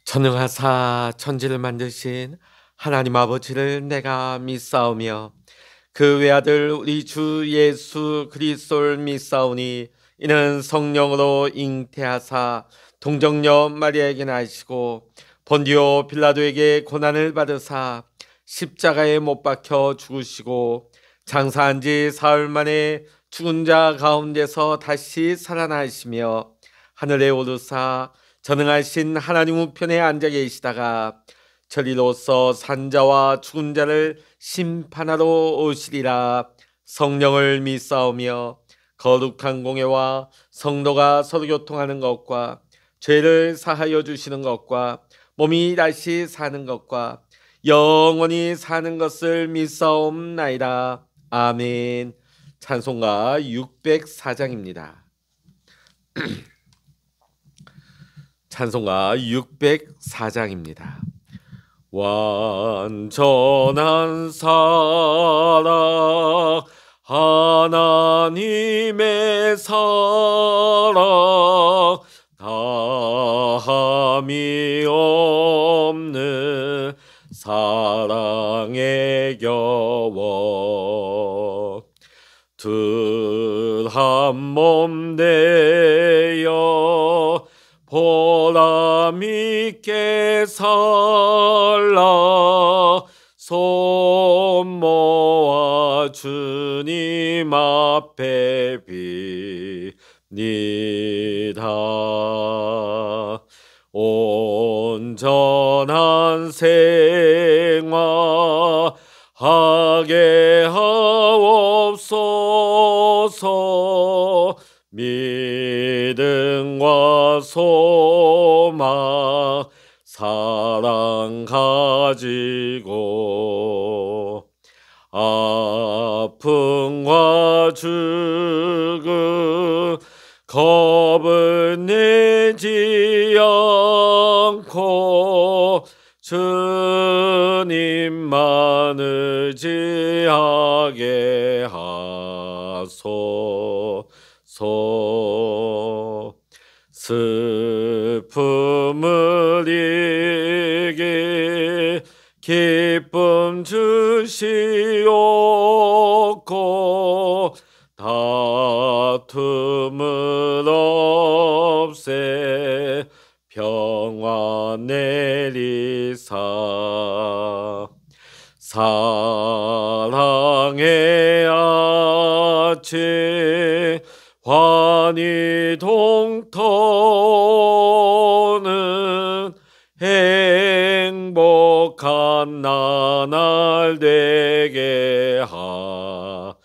전능하사 천지를 만드신 하나님 아버지를 내가 믿사오며 그 외아들 우리 주 예수 그리스도를 믿사오니 이는 성령으로 잉태하사 동정녀 마리아에게 나시고 본디오 빌라도에게 고난을 받으사 십자가에 못 박혀 죽으시고 장사한 지 사흘 만에 죽은 자 가운데서 다시 살아나시며 하늘에 오르사 전능하신 하나님 우편에 앉아 계시다가 저리로서 산자와 죽은 자를 심판하러 오시리라. 성령을 믿사오며 거룩한 공예와 성도가 서로 교통하는 것과 죄를 사하여 주시는 것과 몸이 다시 사는 것과 영원히 사는 것을 믿사옵나이다. 아멘. 찬송가 604장입니다. 찬송가 604장입니다. 완전한 사랑 하나님의 사랑 다함이 없는 사랑에 겨워 둘 한 몸 되어 보람있게 살라 손 모아 주님 앞에 빕니다. 온전한 생활 하게 하옵소서. 믿음과 소망 사랑 가지고 아픔과 죽음 겁을 내지 않고 주님만 의지하게 하소서. 슬픔을 이기 기쁨 주시옵고 다툼을 없애 평화 내리사 사랑의 아침 환히 동터는 행복한 나날 되게 하소서.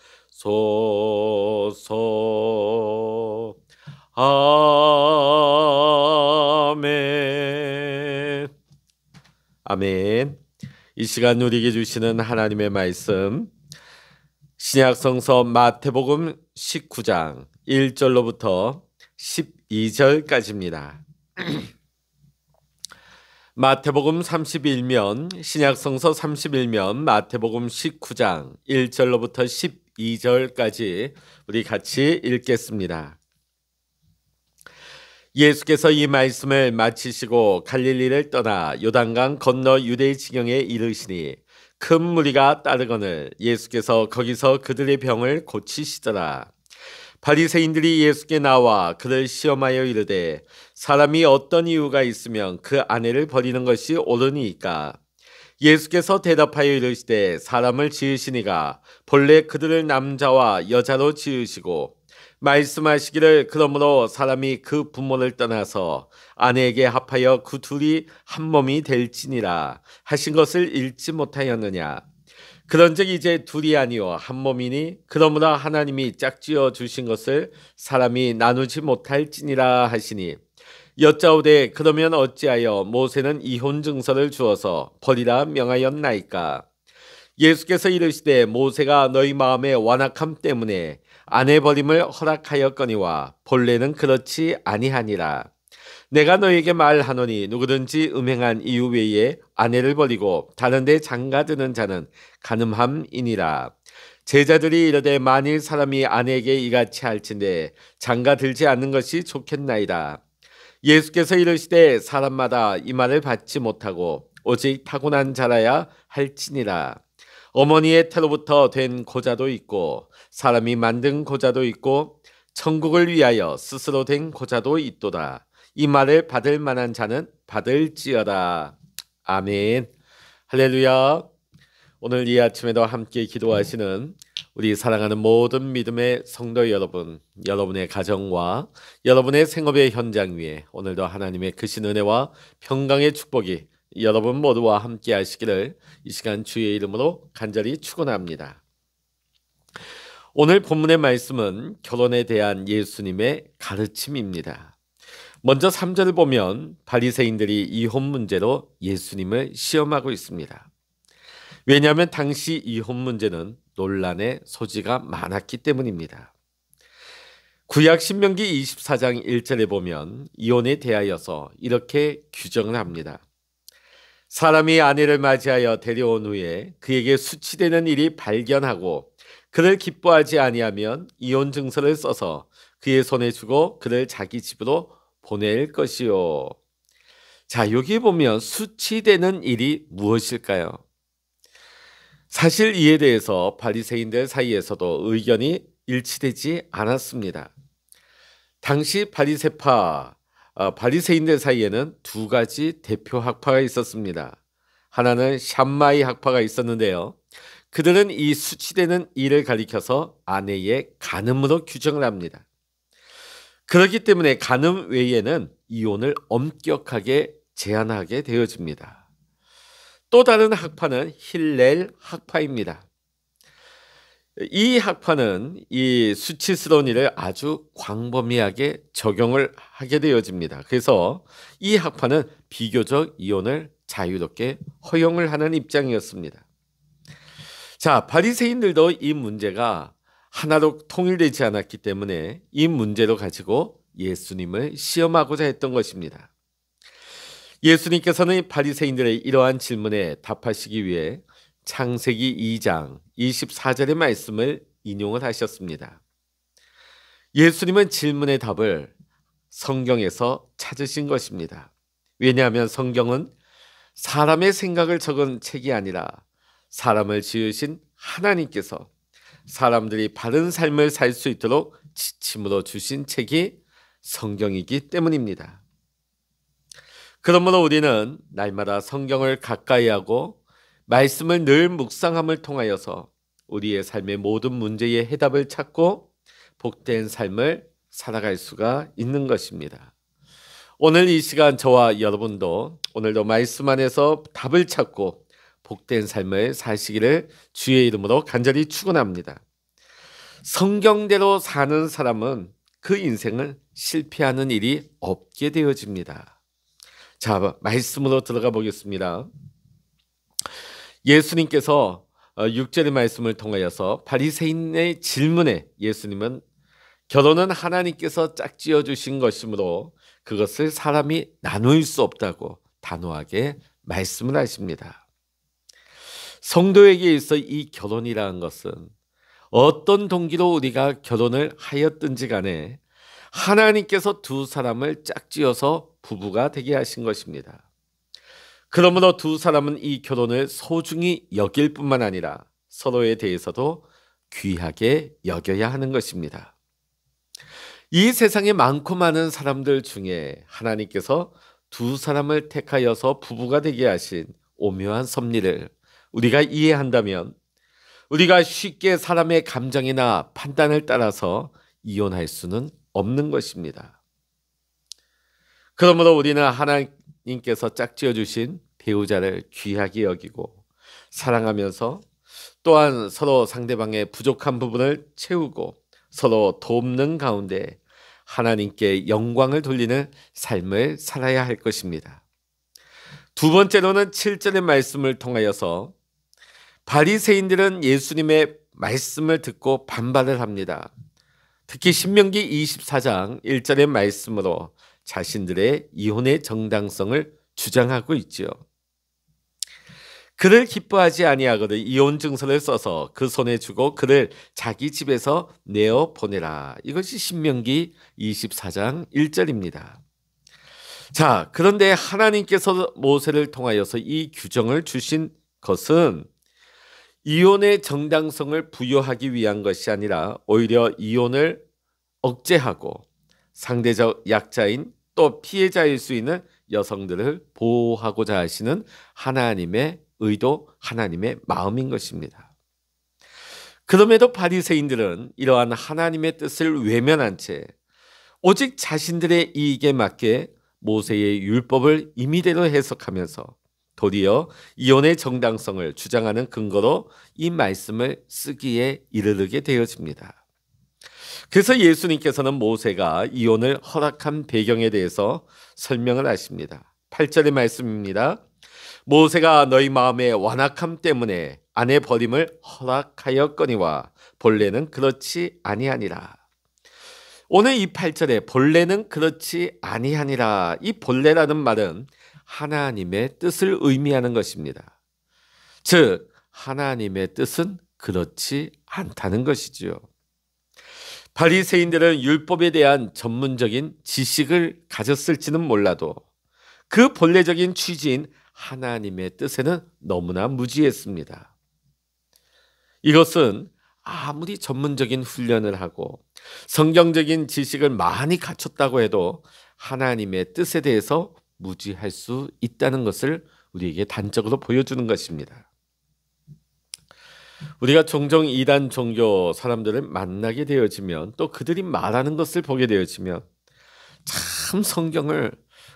아멘. 아멘. 이 시간 누리게 주시는 하나님의 말씀 신약성서 마태복음 19장 1절로부터 12절까지입니다. 마태복음 31면, 신약성서 31면, 마태복음 19장 1절로부터 12절까지 우리 같이 읽겠습니다. 예수께서 이 말씀을 마치시고 갈릴리를 떠나 요단강 건너 유대 지경에 이르시니 큰 무리가 따르거늘 예수께서 거기서 그들의 병을 고치시더라. 바리새인들이 예수께 나와 그를 시험하여 이르되 사람이 어떤 이유가 있으면 그 아내를 버리는 것이 옳으니까? 예수께서 대답하여 이르시되 사람을 지으시니가 본래 그들을 남자와 여자로 지으시고 말씀하시기를 그러므로 사람이 그 부모를 떠나서 아내에게 합하여 그 둘이 한 몸이 될지니라 하신 것을 읽지 못하였느냐? 그런즉 이제 둘이 아니요 한 몸이니 그러므로 하나님이 짝지어 주신 것을 사람이 나누지 못할지니라 하시니 여짜오되 그러면 어찌하여 모세는 이혼 증서를 주어서 버리라 명하였나이까? 예수께서 이르시되 모세가 너희 마음의 완악함 때문에 아내 버림을 허락하였거니와 본래는 그렇지 아니하니라. 내가 너에게 말하노니 누구든지 음행한 이유 외에 아내를 버리고 다른 데 장가드는 자는 간음함이니라. 제자들이 이르되 만일 사람이 아내에게 이같이 할진대 장가들지 않는 것이 좋겠나이다. 예수께서 이르시되 사람마다 이 말을 받지 못하고 오직 타고난 자라야 할지니라. 어머니의 태로부터 된 고자도 있고 사람이 만든 고자도 있고 천국을 위하여 스스로 된 고자도 있도다. 이 말을 받을 만한 자는 받을지어다. 아멘. 할렐루야. 오늘 이 아침에도 함께 기도하시는 우리 사랑하는 모든 믿음의 성도 여러분, 여러분의 가정과 여러분의 생업의 현장 위에 오늘도 하나님의 크신 은혜와 평강의 축복이 여러분 모두와 함께 하시기를 이 시간 주의 이름으로 간절히 축원합니다. 오늘 본문의 말씀은 결혼에 대한 예수님의 가르침입니다. 먼저 3절을 보면 바리새인들이 이혼 문제로 예수님을 시험하고 있습니다. 왜냐하면 당시 이혼 문제는 논란의 소지가 많았기 때문입니다. 구약 신명기 24장 1절에 보면 이혼에 대하여서 이렇게 규정을 합니다. 사람이 아내를 맞이하여 데려온 후에 그에게 수치되는 일이 발견하고 그를 기뻐하지 아니하면 이혼 증서를 써서 그의 손에 주고 그를 자기 집으로 보낼 것이요. 자, 여기 보면 수치되는 일이 무엇일까요? 사실 이에 대해서 바리새인들 사이에서도 의견이 일치되지 않았습니다. 당시 바리새인들 사이에는 두 가지 대표 학파가 있었습니다. 하나는 샴마이 학파가 있었는데요. 그들은 이 수치되는 일을 가리켜서 아내의 간음으로 규정을 합니다. 그렇기 때문에 간음 외에는 이혼을 엄격하게 제한하게 되어집니다. 또 다른 학파는 힐렐 학파입니다. 이 학파는 이 수치스러운 일을 아주 광범위하게 적용을 하게 되어집니다. 그래서 이 학파는 비교적 이혼을 자유롭게 허용을 하는 입장이었습니다. 자, 바리새인들도 이 문제가 하나로 통일되지 않았기 때문에 이 문제를 가지고 예수님을 시험하고자 했던 것입니다. 예수님께서는 바리새인들의 이러한 질문에 답하시기 위해 창세기 2장 24절의 말씀을 인용을 하셨습니다. 예수님은 질문의 답을 성경에서 찾으신 것입니다. 왜냐하면 성경은 사람의 생각을 적은 책이 아니라 사람을 지으신 하나님께서 사람들이 바른 삶을 살 수 있도록 지침으로 주신 책이 성경이기 때문입니다. 그러므로 우리는 날마다 성경을 가까이 하고 말씀을 늘 묵상함을 통하여서 우리의 삶의 모든 문제의 해답을 찾고 복된 삶을 살아갈 수가 있는 것입니다. 오늘 이 시간 저와 여러분도 오늘도 말씀 안에서 답을 찾고 복된 삶을 사시기를 주의 이름으로 간절히 축원합니다. 성경대로 사는 사람은 그 인생을 실패하는 일이 없게 되어집니다. 자, 말씀으로 들어가 보겠습니다. 예수님께서 6절의 말씀을 통하여서 바리새인의 질문에 예수님은 결혼은 하나님께서 짝지어 주신 것이므로 그것을 사람이 나눌 수 없다고 단호하게 말씀을 하십니다. 성도에게 있어 이 결혼이라는 것은 어떤 동기로 우리가 결혼을 하였든지 간에 하나님께서 두 사람을 짝지어서 부부가 되게 하신 것입니다. 그러므로 두 사람은 이 결혼을 소중히 여길 뿐만 아니라 서로에 대해서도 귀하게 여겨야 하는 것입니다. 이 세상에 많고 많은 사람들 중에 하나님께서 두 사람을 택하여서 부부가 되게 하신 오묘한 섭리를 우리가 이해한다면 우리가 쉽게 사람의 감정이나 판단을 따라서 이혼할 수는 없는 것입니다. 그러므로 우리는 하나님께서 짝지어 주신 배우자를 귀하게 여기고 사랑하면서 또한 서로 상대방의 부족한 부분을 채우고 서로 돕는 가운데 하나님께 영광을 돌리는 삶을 살아야 할 것입니다. 두 번째로는 7절의 말씀을 통하여서 바리새인들은 예수님의 말씀을 듣고 반발을 합니다. 특히 신명기 24장 1절의 말씀으로 자신들의 이혼의 정당성을 주장하고 있지요. 그를 기뻐하지 아니하거든 이혼 증서를 써서 그 손에 주고 그를 자기 집에서 내어 보내라. 이것이 신명기 24장 1절입니다. 자, 그런데 하나님께서 모세를 통하여서 이 규정을 주신 것은 이혼의 정당성을 부여하기 위한 것이 아니라 오히려 이혼을 억제하고 상대적 약자인 또 피해자일 수 있는 여성들을 보호하고자 하시는 하나님의 의도, 하나님의 마음인 것입니다. 그럼에도 바리새인들은 이러한 하나님의 뜻을 외면한 채 오직 자신들의 이익에 맞게 모세의 율법을 임의대로 해석하면서 도리어 이혼의 정당성을 주장하는 근거로 이 말씀을 쓰기에 이르게 되어집니다. 그래서 예수님께서는 모세가 이혼을 허락한 배경에 대해서 설명을 하십니다. 8절의 말씀입니다. 모세가 너희 마음의 완악함 때문에 아내 버림을 허락하였거니와 본래는 그렇지 아니하니라. 오늘 이 8절에 본래는 그렇지 아니하니라, 이 본래라는 말은 하나님의 뜻을 의미하는 것입니다. 즉 하나님의 뜻은 그렇지 않다는 것이지요. 바리새인들은 율법에 대한 전문적인 지식을 가졌을지는 몰라도 그 본래적인 취지인 하나님의 뜻에는 너무나 무지했습니다. 이것은 아무리 전문적인 훈련을 하고 성경적인 지식을 많이 갖췄다고 해도 하나님의 뜻에 대해서 무지할 수 있다는 것을 우리에게 단적으로 보여주는 것입니다. 우리가 종종 이단 종교 사람들을 만나게 되어지면 또 그들이 말하는 것을 보게 되어지면 참 성경을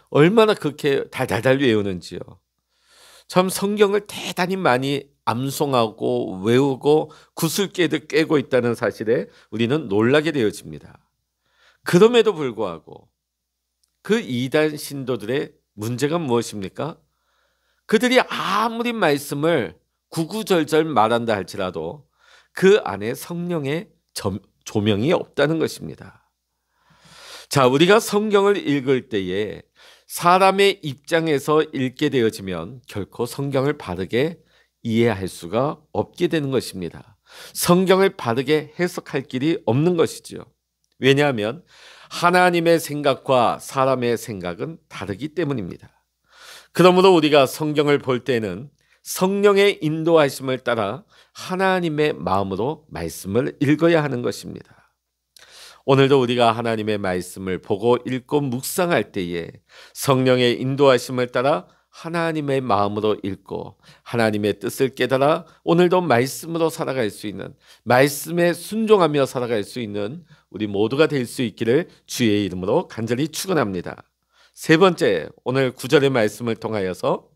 얼마나 그렇게 달달달 외우는지요. 참 성경을 대단히 많이 암송하고 외우고 구슬깨도 꿰고 있다는 사실에 우리는 놀라게 되어집니다. 그럼에도 불구하고 그 이단 신도들의 문제가 무엇입니까? 그들이 아무리 말씀을 구구절절 말한다 할지라도 그 안에 성령의 조명이 없다는 것입니다. 자, 우리가 성경을 읽을 때에 사람의 입장에서 읽게 되어지면 결코 성경을 바르게 이해할 수가 없게 되는 것입니다. 성경을 바르게 해석할 길이 없는 것이죠. 왜냐하면 하나님의 생각과 사람의 생각은 다르기 때문입니다. 그러므로 우리가 성경을 볼 때는 성령의 인도하심을 따라 하나님의 마음으로 말씀을 읽어야 하는 것입니다. 오늘도 우리가 하나님의 말씀을 보고 읽고 묵상할 때에 성령의 인도하심을 따라 하나님의 마음으로 읽고 하나님의 뜻을 깨달아 오늘도 말씀으로 살아갈 수 있는, 말씀에 순종하며 살아갈 수 있는 우리 모두가 될 수 있기를 주의 이름으로 간절히 축원합니다. 세 번째, 오늘 9절의 말씀을 통하여서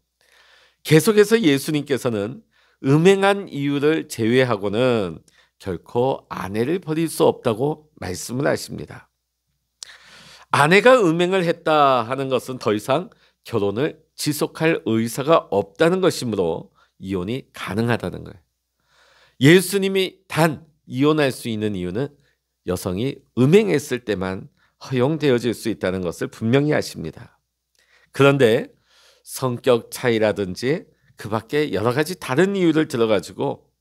계속해서 예수님께서는 음행한 이유를 제외하고는 결코 아내를 버릴 수 없다고 말씀을 하십니다. 아내가 음행을 했다 하는 것은 더 이상 결혼을 지속할 의사가 없다는 것이므로 이혼이 가능하다는 거예요. 예수님이 단 이혼할 수 있는 이유는 여성이 음행했을 때만 허용되어질 수 있다는 것을 분명히 아십니다. 그런데 성격 차이라든지 그 밖에 여러 가지 다른 이유를 들어가지고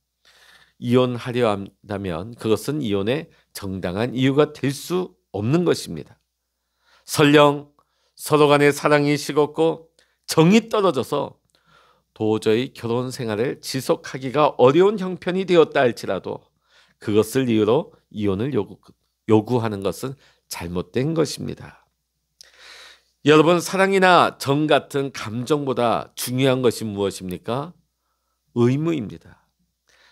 이혼하려 한다면 그것은 이혼의 정당한 이유가 될 수 없는 것입니다. 설령 서로 간의 사랑이 식었고 정이 떨어져서 도저히 결혼 생활을 지속하기가 어려운 형편이 되었다 할지라도 그것을 이유로 이혼을 요구하는 것은 잘못된 것입니다. 여러분, 사랑이나 정 같은 감정보다 중요한 것이 무엇입니까? 의무입니다.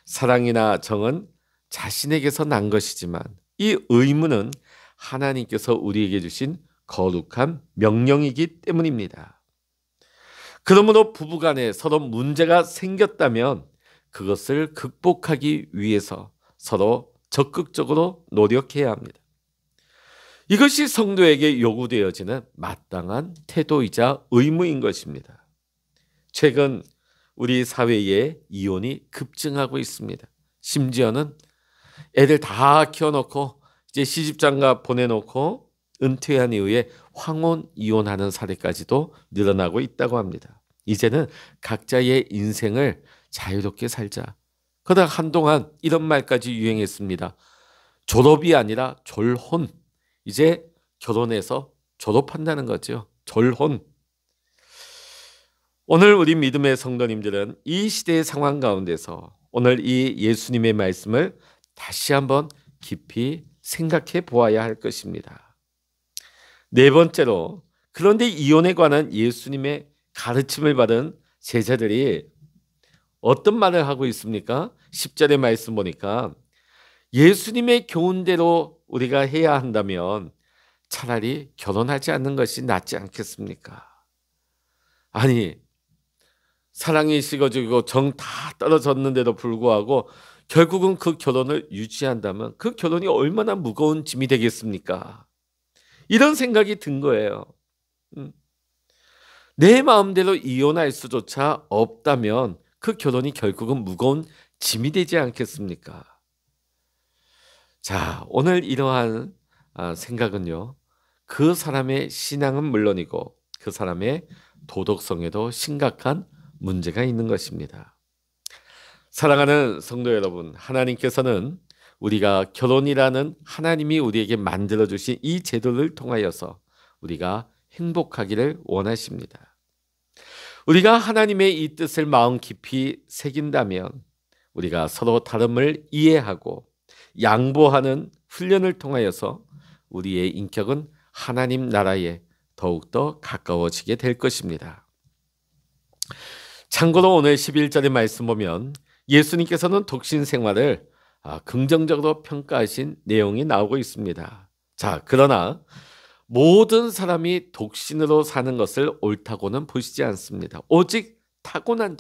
사랑이나 정은 자신에게서 난 것이지만 이 의무는 하나님께서 우리에게 주신 거룩한 명령이기 때문입니다. 그러므로 부부간에 서로 문제가 생겼다면 그것을 극복하기 위해서 서로 적극적으로 노력해야 합니다. 이것이 성도에게 요구되어지는 마땅한 태도이자 의무인 것입니다. 최근 우리 사회에 이혼이 급증하고 있습니다. 심지어는 애들 다 키워놓고 이제 시집장가 보내놓고 은퇴한 이후에 황혼 이혼하는 사례까지도 늘어나고 있다고 합니다. 이제는 각자의 인생을 자유롭게 살자. 그러다 한동안 이런 말까지 유행했습니다. 졸업이 아니라 졸혼. 이제 결혼해서 졸업한다는 거죠. 졸혼. 오늘 우리 믿음의 성도님들은 이 시대의 상황 가운데서 오늘 이 예수님의 말씀을 다시 한번 깊이 생각해 보아야 할 것입니다. 네 번째로, 그런데 이혼에 관한 예수님의 가르침을 받은 제자들이 어떤 말을 하고 있습니까? 10절의 말씀 보니까 예수님의 교훈대로 우리가 해야 한다면 차라리 결혼하지 않는 것이 낫지 않겠습니까? 아니, 사랑이 식어지고 정 다 떨어졌는데도 불구하고 결국은 그 결혼을 유지한다면 그 결혼이 얼마나 무거운 짐이 되겠습니까? 이런 생각이 든 거예요. 내 마음대로 이혼할 수조차 없다면 그 결혼이 결국은 무거운 짐이 되지 않겠습니까? 자, 오늘 이러한 생각은요, 그 사람의 신앙은 물론이고 그 사람의 도덕성에도 심각한 문제가 있는 것입니다. 사랑하는 성도 여러분, 하나님께서는 우리가 결혼이라는 하나님이 우리에게 만들어주신 이 제도를 통하여서 우리가 행복하기를 원하십니다. 우리가 하나님의 이 뜻을 마음 깊이 새긴다면 우리가 서로 다름을 이해하고 양보하는 훈련을 통하여서 우리의 인격은 하나님 나라에 더욱더 가까워지게 될 것입니다. 참고로 오늘 11절의 말씀 보면 예수님께서는 독신 생활을 긍정적으로 평가하신 내용이 나오고 있습니다. 자, 그러나 모든 사람이 독신으로 사는 것을 옳다고는 보시지 않습니다. 오직 타고난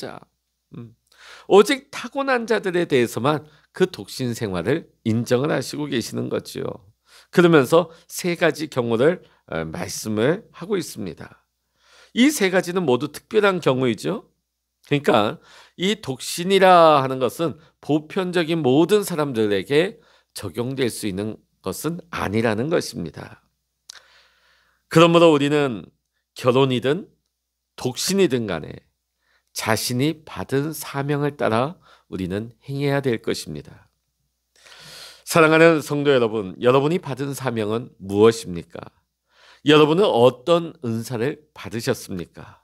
자들에 대해서만 그 독신 생활을 인정을 하시고 계시는 거죠. 그러면서 세 가지 경우를 말씀을 하고 있습니다. 이 세 가지는 모두 특별한 경우이죠. 그러니까 이 독신이라 하는 것은 보편적인 모든 사람들에게 적용될 수 있는 것은 아니라는 것입니다. 그러므로 우리는 결혼이든 독신이든 간에 자신이 받은 사명을 따라 우리는 행해야 될 것입니다. 사랑하는 성도 여러분, 여러분이 받은 사명은 무엇입니까? 여러분은 어떤 은사를 받으셨습니까?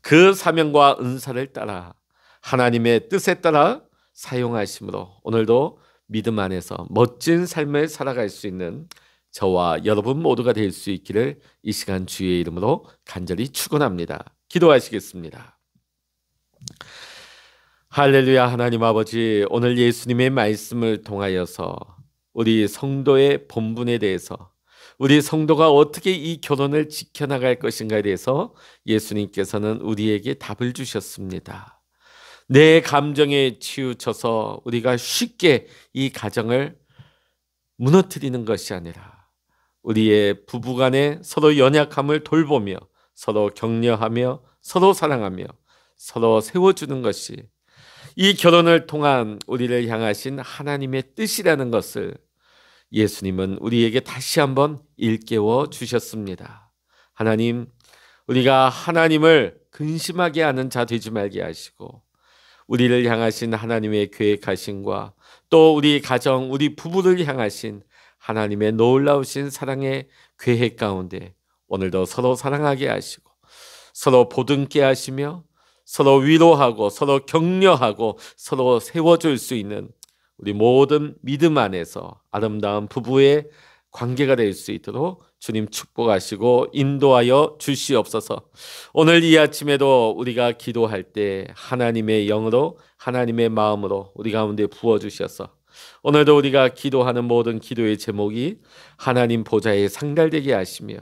그 사명과 은사를 따라 하나님의 뜻에 따라 사용하심으로 오늘도 믿음 안에서 멋진 삶을 살아갈 수 있는 저와 여러분 모두가 될 수 있기를 이 시간 주의 이름으로 간절히 축원합니다. 기도하시겠습니다. 할렐루야. 하나님 아버지, 오늘 예수님의 말씀을 통하여서 우리 성도의 본분에 대해서, 우리 성도가 어떻게 이 결혼을 지켜나갈 것인가에 대해서 예수님께서는 우리에게 답을 주셨습니다. 내 감정에 치우쳐서 우리가 쉽게 이 가정을 무너뜨리는 것이 아니라 우리의 부부간에 서로 연약함을 돌보며 서로 격려하며 서로 사랑하며 서로 세워주는 것이 이 결혼을 통한 우리를 향하신 하나님의 뜻이라는 것을 예수님은 우리에게 다시 한번 일깨워 주셨습니다. 하나님, 우리가 하나님을 근심하게 하는 자 되지 말게 하시고 우리를 향하신 하나님의 계획하심과 또 우리 가정, 우리 부부를 향하신 하나님의 놀라우신 사랑의 계획 가운데 오늘도 서로 사랑하게 하시고 서로 보듬게 하시며 서로 위로하고 서로 격려하고 서로 세워줄 수 있는 우리 모든 믿음 안에서 아름다운 부부의 관계가 될 수 있도록 주님 축복하시고 인도하여 주시옵소서. 오늘 이 아침에도 우리가 기도할 때 하나님의 영으로 하나님의 마음으로 우리 가운데 부어주셔서 오늘도 우리가 기도하는 모든 기도의 제목이 하나님 보좌에 상달되게 하시며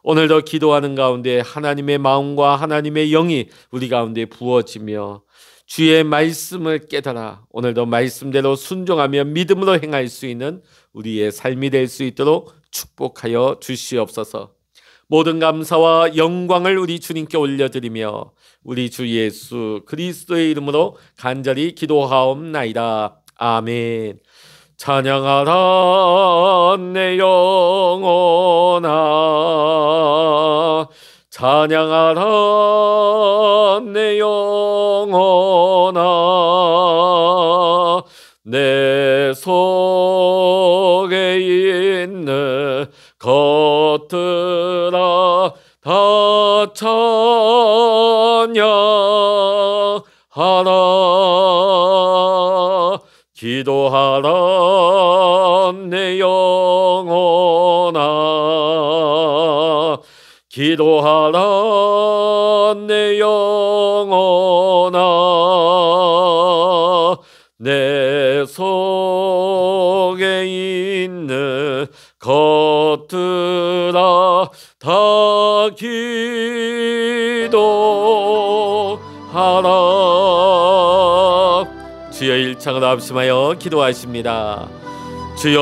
오늘도 기도하는 가운데 하나님의 마음과 하나님의 영이 우리 가운데 부어지며 주의 말씀을 깨달아 오늘도 말씀대로 순종하며 믿음으로 행할 수 있는 우리의 삶이 될 수 있도록 축복하여 주시옵소서. 모든 감사와 영광을 우리 주님께 올려드리며 우리 주 예수 그리스도의 이름으로 간절히 기도하옵나이다. 아멘. 찬양하라 내 영혼아, 찬양하라 내 영혼아, 내 속에 있는 것들아 다 찬양하라. 기도하라 내 영혼아. 기도하라 내 영혼아. 내 속에 있는 것들아 다 기도하라. 주여 일창을 합심하여 기도하십니다. 주여